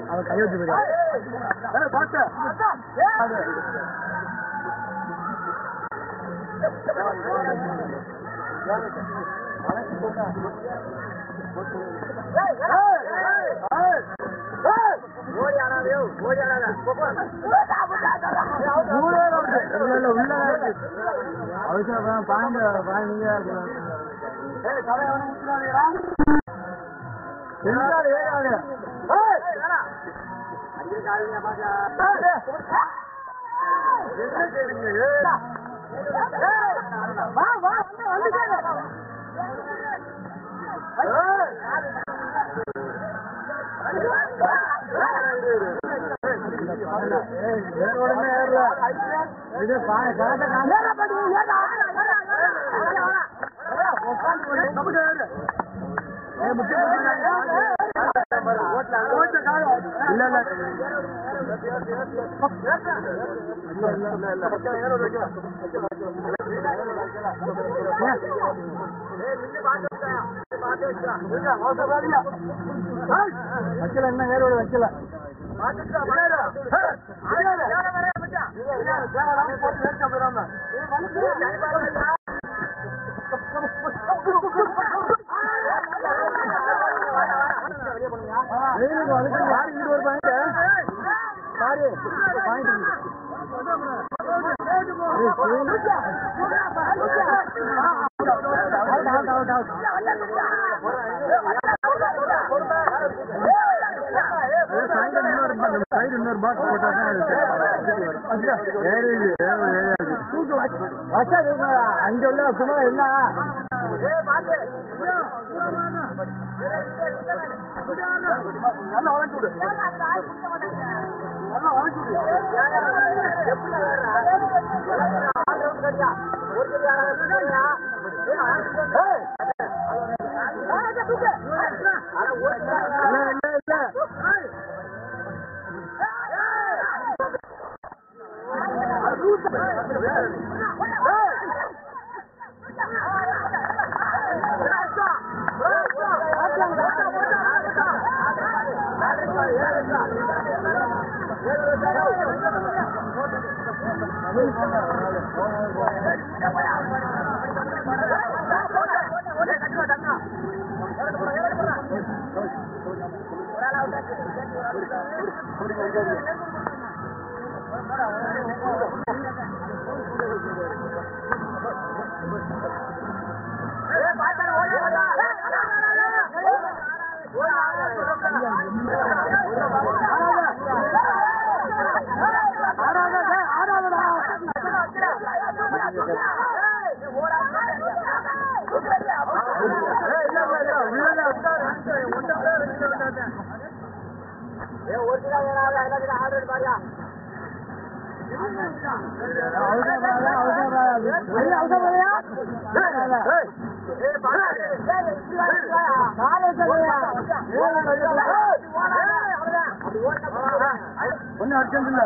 அவர் கையெழுத்து போயிடாரு. அவசரம் பாயிண்ட் வைக்கல என்ன வேற வைக்கல இன்னொரு பாக்ஸ் போட்டா அங்க உள்ள சும்மா என்ன ஒன்னும் அர்ஜென்ட் இல்ல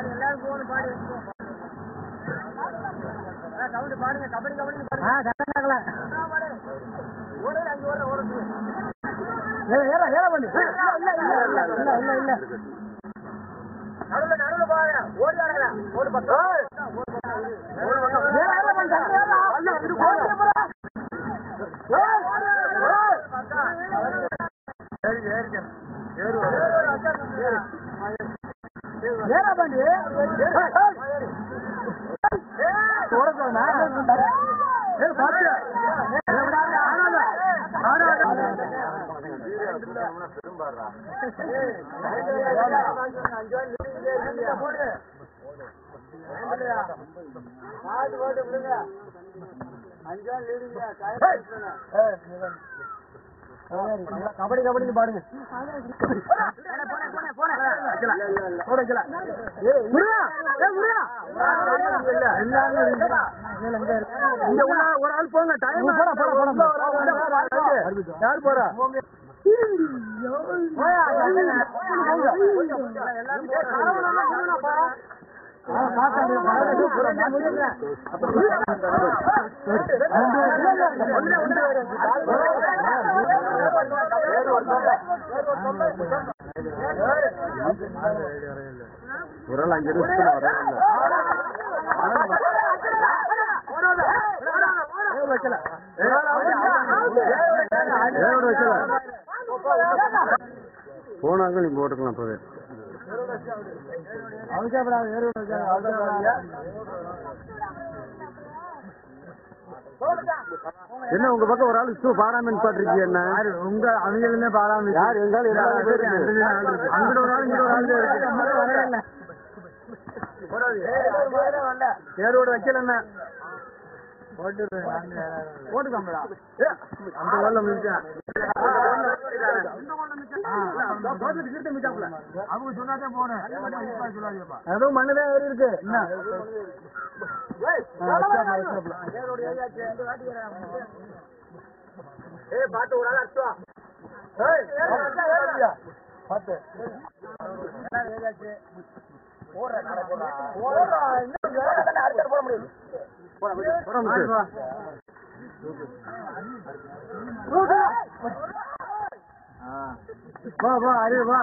எல்லாரும் போகணும் பாடி பாடுங்க கபடி கபடி நடுவில் பாருங்க ஓடி ஒரு பக்கம் கபடி கபடி பாடுங்க ஒரு ஆள் போங்க யார் போறா ஒரு 5 நிமிஷத்துல போனாங்க நீ போட்டுக்கலாம் போது என்ன உங்க பக்கம் ஒரு ஆள் பாடாம பாட்டுருக்கீங்க என்ன உங்க அவங்களுமே பாடாம யார் எங்காலும் அங்கிட்ட ஒரு ஆள் இங்கிட்ட ஒரு ஆள் ஏரோடு வைக்கல என்ன போட்டுக்காமடா அந்த வரல மிச்சா அவங்க சொன்னாதே போனேன் அதுவும் மண்ணுதான் ஏறி இருக்கு என்ன பாட்டு ஒரு ஆள் அடிச்சுவா பாத்து போட முடியும் வா வா அரே வா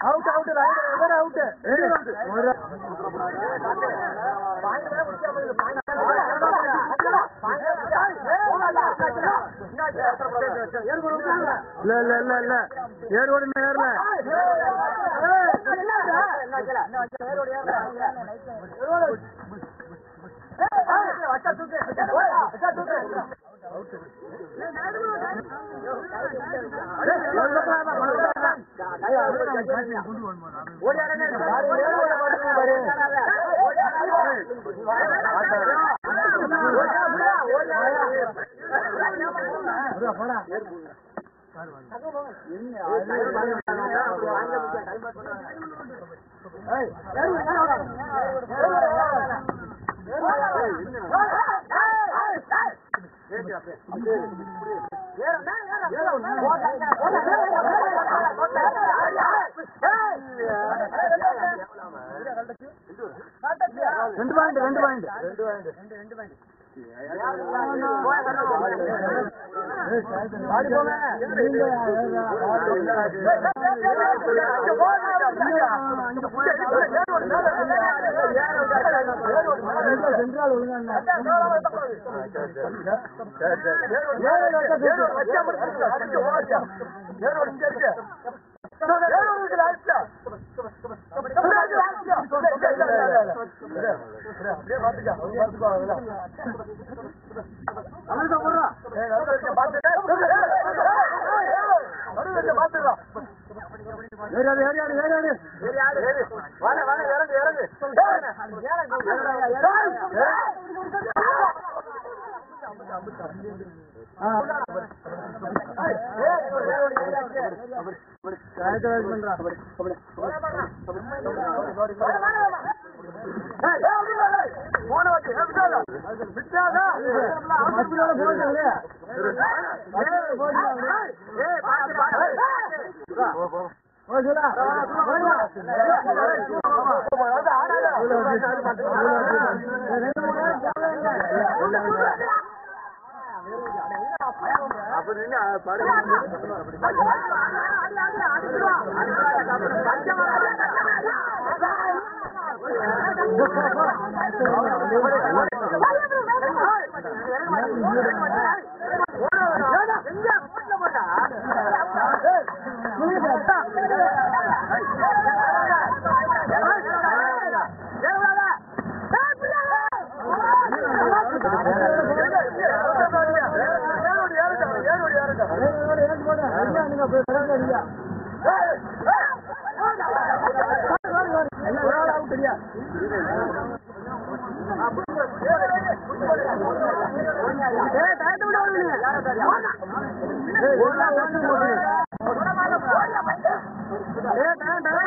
அவுட் அவுட் ரைடர் அவுட் இல்ல இல்ல இல்ல இல்ல ஏரோடு ஏறல ரெண்டு பாயிண்ட் ஏ